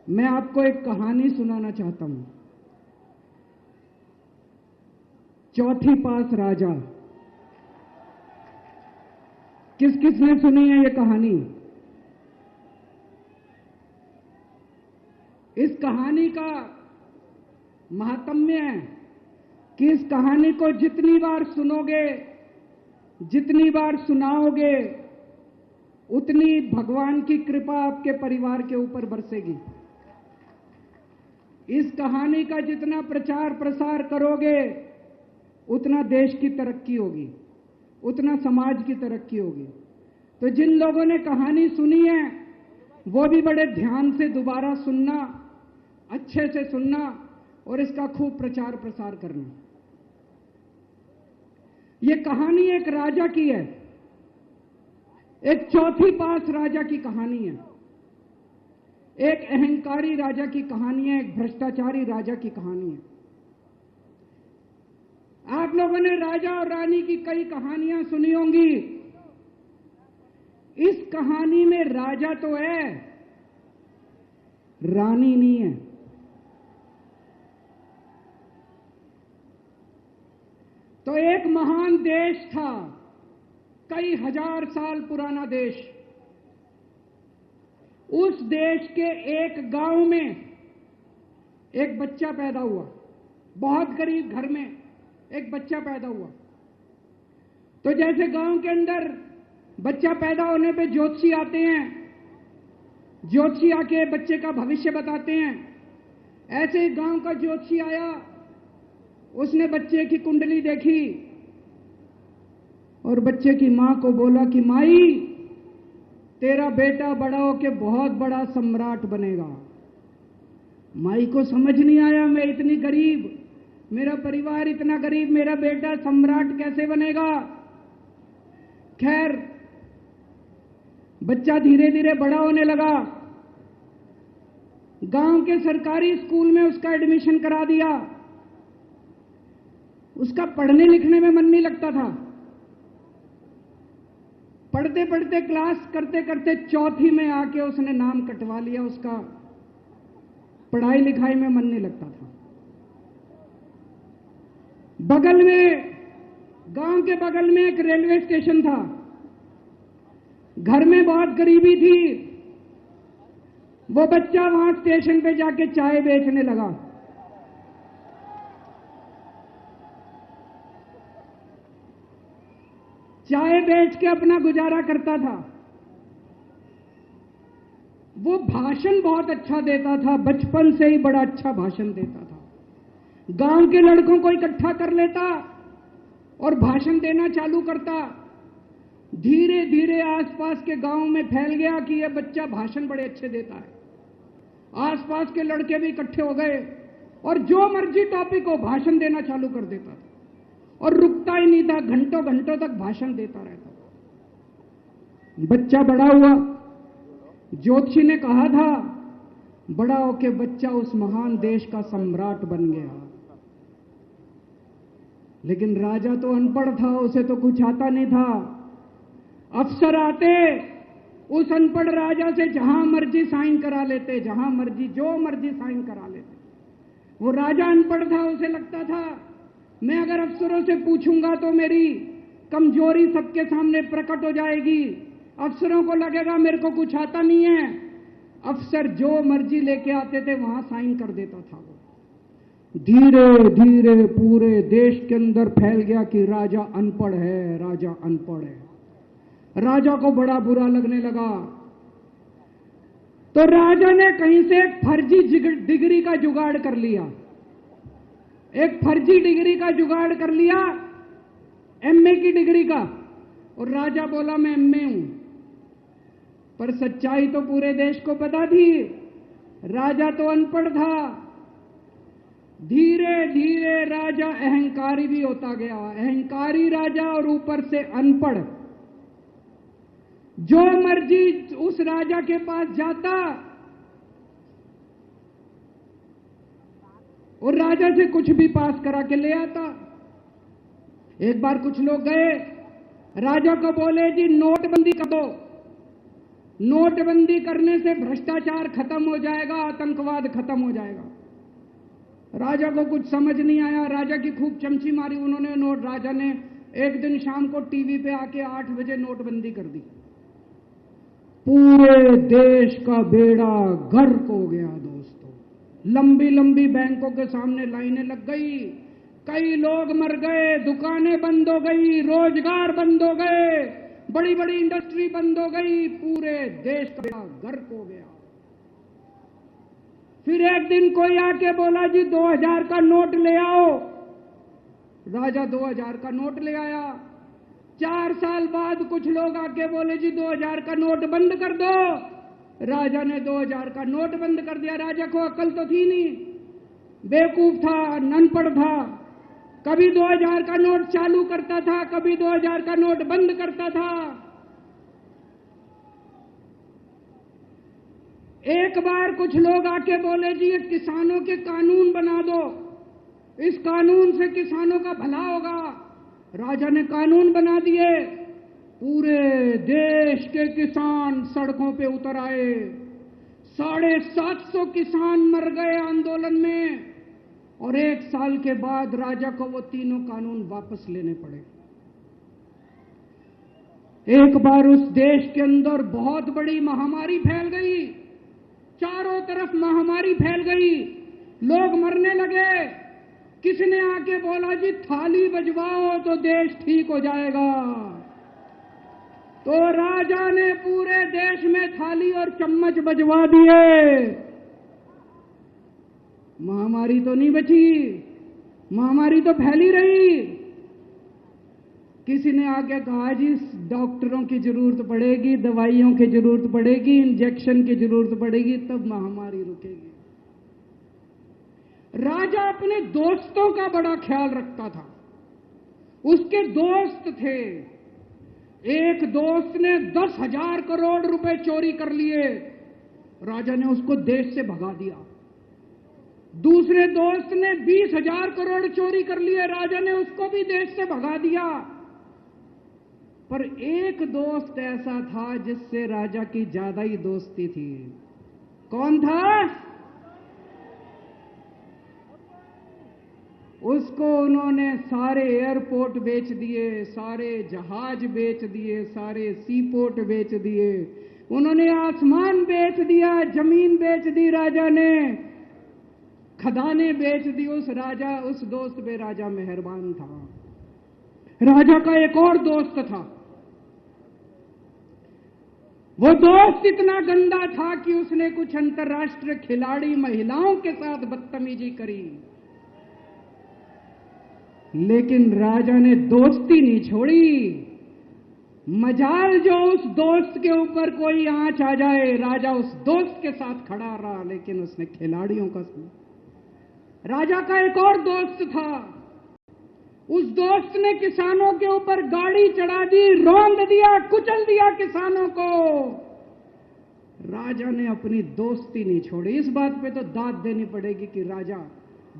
मैं आपको एक कहानी सुनाना चाहता हूं। चौथी पास राजा। किस किसने सुनी है ये कहानी? इस कहानी का महात्म्य है कि इस कहानी को जितनी बार सुनोगे, जितनी बार सुनाओगे, उतनी भगवान की कृपा आपके परिवार के ऊपर बरसेगी। इस कहानी का जितना प्रचार प्रसार करोगे, उतना देश की तरक्की होगी, उतना समाज की तरक्की होगी। तो जिन लोगों ने कहानी सुनी है वो भी बड़े ध्यान से दोबारा सुनना, अच्छे से सुनना और इसका खूब प्रचार प्रसार करना। ये कहानी एक राजा की है, एक चौथी पास राजा की कहानी है, एक अहंकारी राजा की कहानी है, एक भ्रष्टाचारी राजा की कहानी है। आप लोगों ने राजा और रानी की कई कहानियां सुनी होंगी। इस कहानी में राजा तो है, रानी नहीं है। तो एक महान देश था, कई हजार साल पुराना देश। उस देश के एक गांव में एक बच्चा पैदा हुआ, बहुत गरीब घर में एक बच्चा पैदा हुआ। तो जैसे गांव के अंदर बच्चा पैदा होने पे ज्योतिषी आते हैं, ज्योतिषी आके बच्चे का भविष्य बताते हैं, ऐसे ही गांव का ज्योतिषी आया। उसने बच्चे की कुंडली देखी और बच्चे की मां को बोला कि माई, तेरा बेटा बड़ा होके बहुत बड़ा सम्राट बनेगा। माई को समझ नहीं आया, मैं इतनी गरीब, मेरा परिवार इतना गरीब, मेरा बेटा सम्राट कैसे बनेगा। खैर, बच्चा धीरे धीरे बड़ा होने लगा। गांव के सरकारी स्कूल में उसका एडमिशन करा दिया। उसका पढ़ने लिखने में मन नहीं लगता था। पढ़ते पढ़ते, क्लास करते करते चौथी में आके उसने नाम कटवा लिया। उसका पढ़ाई लिखाई में मन नहीं लगता था। बगल में, गांव के बगल में एक रेलवे स्टेशन था। घर में बहुत गरीबी थी। वो बच्चा वहां स्टेशन पे जाके चाय बेचने लगा। चाय बेच के अपना गुजारा करता था। वो भाषण बहुत अच्छा देता था, बचपन से ही बड़ा अच्छा भाषण देता था। गांव के लड़कों को इकट्ठा कर लेता और भाषण देना चालू करता। धीरे धीरे आसपास के गांव में फैल गया कि यह बच्चा भाषण बड़े अच्छे देता है। आसपास के लड़के भी इकट्ठे हो गए और जो मर्जी टॉपिक हो भाषण देना चालू कर देता था और रुकता ही नहीं था, घंटों घंटों तक भाषण देता रहता था। बच्चा बड़ा हुआ। ज्योतिषी ने कहा था बड़ा होके बच्चा उस महान देश का सम्राट बन गया। लेकिन राजा तो अनपढ़ था, उसे तो कुछ आता नहीं था। अफसर आते, उस अनपढ़ राजा से जहां मर्जी साइन करा लेते, जहां मर्जी जो मर्जी साइन करा लेते। वो राजा अनपढ़ था, उसे लगता था मैं अगर अफसरों से पूछूंगा तो मेरी कमजोरी सबके सामने प्रकट हो जाएगी। अफसरों को लगेगा मेरे को कुछ आता नहीं है। अफसर जो मर्जी लेके आते थे वहां साइन कर देता था। वो धीरे धीरे पूरे देश के अंदर फैल गया कि राजा अनपढ़ है, राजा अनपढ़ है। राजा को बड़ा बुरा लगने लगा। तो राजा ने कहीं से एक फर्जी डिग्री का जुगाड़ कर लिया। एक फर्जी डिग्री का जुगाड़ कर लिया, एमए की डिग्री का। और राजा बोला मैं एमए हूं। पर सच्चाई तो पूरे देश को पता थी, राजा तो अनपढ़ था। धीरे धीरे राजा अहंकारी भी होता गया। अहंकारी राजा और ऊपर से अनपढ़। जो मर्जी उस राजा के पास जाता और राजा से कुछ भी पास करा के ले आता। एक बार कुछ लोग गए, राजा को बोले जी नोटबंदी कर दो। नोटबंदी करने से भ्रष्टाचार खत्म हो जाएगा, आतंकवाद खत्म हो जाएगा। राजा को कुछ समझ नहीं आया, राजा की खूब चमची मारी उन्होंने। राजा ने एक दिन शाम को टीवी पे आके 8 बजे नोटबंदी कर दी। पूरे देश का बेड़ा गर्क हो गया दोस्तों। लंबी लंबी बैंकों के सामने लाइनें लग गई, कई लोग मर गए, दुकानें बंद हो गई, रोजगार बंद हो गए, बड़ी बड़ी इंडस्ट्री बंद हो गई, पूरे देश का बेड़ा गर्क हो गया। फिर एक दिन कोई आके बोला जी 2000 का नोट ले आओ। राजा 2000 का नोट ले आया। 4 साल बाद कुछ लोग आके बोले जी 2000 का नोट बंद कर दो। राजा ने 2000 का नोट बंद कर दिया। राजा को अक्ल तो थी नहीं, बेवकूफ था, अनपढ़ था। कभी 2000 का नोट चालू करता था, कभी 2000 का नोट बंद करता था। एक बार कुछ लोग आके बोले जी ये किसानों के कानून बना दो, इस कानून से किसानों का भला होगा। राजा ने कानून बना दिए। पूरे देश के किसान सड़कों पे उतर आए। 750 किसान मर गए आंदोलन में, और 1 साल के बाद राजा को वो तीनों कानून वापस लेने पड़े। एक बार उस देश के अंदर बहुत बड़ी महामारी फैल गई, चारों तरफ महामारी फैल गई, लोग मरने लगे। किसने आके बोला जी थाली बजवाओ तो देश ठीक हो जाएगा। तो राजा ने पूरे देश में थाली और चम्मच बजवा दिए। महामारी तो नहीं बची, महामारी तो फैली रही। किसी ने आके कहा जी डॉक्टरों की जरूरत पड़ेगी, दवाइयों की जरूरत पड़ेगी, इंजेक्शन की जरूरत पड़ेगी, तब महामारी रुकेगी। राजा अपने दोस्तों का बड़ा ख्याल रखता था। उसके दोस्त थे। एक दोस्त ने 10,000 करोड़ रुपए चोरी कर लिए, राजा ने उसको देश से भगा दिया। दूसरे दोस्त ने 20,000 करोड़ चोरी कर लिए, राजा ने उसको भी देश से भगा दिया। पर एक दोस्त ऐसा था जिससे राजा की ज्यादा ही दोस्ती थी। कौन था? उसको उन्होंने सारे एयरपोर्ट बेच दिए, सारे जहाज बेच दिए, सारे सीपोर्ट बेच दिए, उन्होंने आसमान बेच दिया, जमीन बेच दी राजा ने, खदानें बेच दी। उस दोस्त पे राजा मेहरबान था। राजा का एक और दोस्त था। वो दोस्त इतना गंदा था कि उसने कुछ अंतर्राष्ट्रीय खिलाड़ी महिलाओं के साथ बदतमीजी करी, लेकिन राजा ने दोस्ती नहीं छोड़ी। मजाल जो उस दोस्त के ऊपर कोई आंच आ जाए, राजा उस दोस्त के साथ खड़ा रहा, लेकिन उसने खिलाड़ियों का सुना। राजा का एक और दोस्त था। उस दोस्त ने किसानों के ऊपर गाड़ी चढ़ा दी, रौंद दिया, कुचल दिया किसानों को। राजा ने अपनी दोस्ती नहीं छोड़ी। इस बात पे तो दाद देनी पड़ेगी कि राजा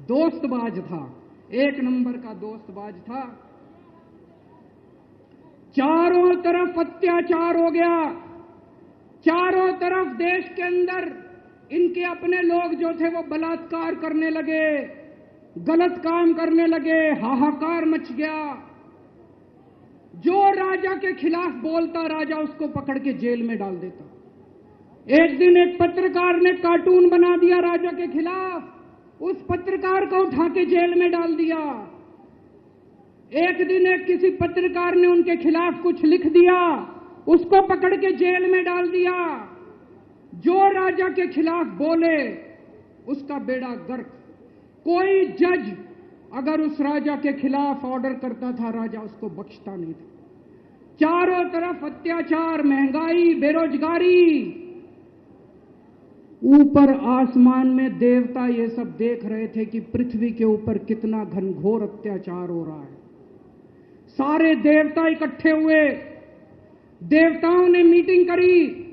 दोस्तबाज था, 1 नंबर का दोस्तबाज था। चारों तरफ अत्याचार हो गया, चारों तरफ देश के अंदर इनके अपने लोग जो थे वो बलात्कार करने लगे, गलत काम करने लगे, हाहाकार मच गया। जो राजा के खिलाफ बोलता, राजा उसको पकड़ के जेल में डाल देता। एक दिन एक पत्रकार ने कार्टून बना दिया राजा के खिलाफ, उस पत्रकार को उठा के जेल में डाल दिया। एक दिन एक किसी पत्रकार ने उनके खिलाफ कुछ लिख दिया, उसको पकड़ के जेल में डाल दिया। जो राजा के खिलाफ बोले उसका बेड़ा गर्क। कोई जज अगर उस राजा के खिलाफ ऑर्डर करता था, राजा उसको बख्शता नहीं था। चारों तरफ अत्याचार, महंगाई, बेरोजगारी। ऊपर आसमान में देवता ये सब देख रहे थे कि पृथ्वी के ऊपर कितना घनघोर अत्याचार हो रहा है। सारे देवता इकट्ठे हुए, देवताओं ने मीटिंग करी।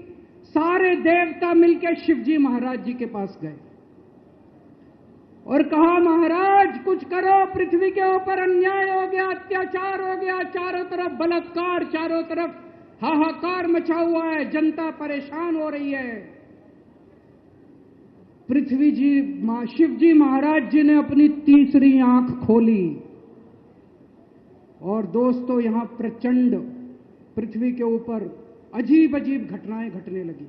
सारे देवता मिलकर शिवजी महाराज जी के पास गए और कहा, महाराज कुछ करो, पृथ्वी के ऊपर अन्याय हो गया, अत्याचार हो गया, चारों तरफ बलात्कार, चारों तरफ हाहाकार मचा हुआ है, जनता परेशान हो रही है। पृथ्वी जी शिव जी महाराज जी ने अपनी तीसरी आंख खोली और दोस्तों यहां प्रचंड पृथ्वी के ऊपर अजीब अजीब घटनाएं घटने लगी।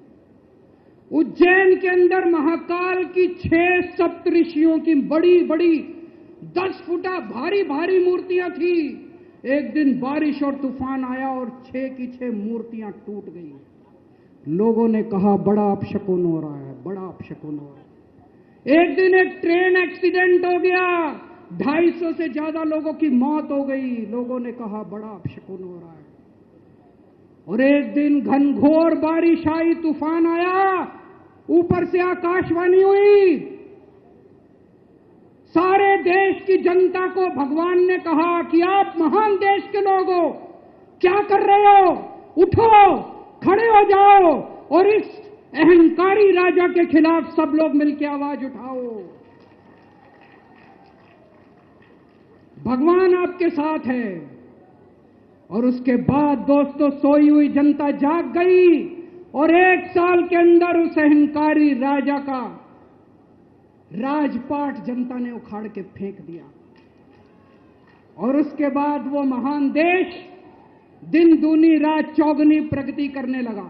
उज्जैन के अंदर महाकाल की 6 सप्तऋषियों की बड़ी बड़ी 10 फुटा भारी भारी मूर्तियां थी। एक दिन बारिश और तूफान आया और 6 की 6 मूर्तियां टूट गई। लोगों ने कहा बड़ा अपशकुन हो रहा है, बड़ा अपशकुन हो रहा है। एक दिन एक ट्रेन एक्सीडेंट हो गया, 250 से ज्यादा लोगों की मौत हो गई। लोगों ने कहा बड़ा अपशकुन हो रहा है। और एक दिन घनघोर बारिश आई, तूफान आया, ऊपर से आकाशवाणी हुई, सारे देश की जनता को भगवान ने कहा कि आप महान देश के लोग हो, क्या कर रहे हो, उठो, खड़े हो जाओ और इस अहंकारी राजा के खिलाफ सब लोग मिलकर आवाज उठाओ। भगवान आपके साथ है। और उसके बाद दोस्तों सोई हुई जनता जाग गई और 1 साल के अंदर उस अहंकारी राजा का राजपाट जनता ने उखाड़ के फेंक दिया। और उसके बाद वो महान देश दिन दूनी रात चौगुनी प्रगति करने लगा।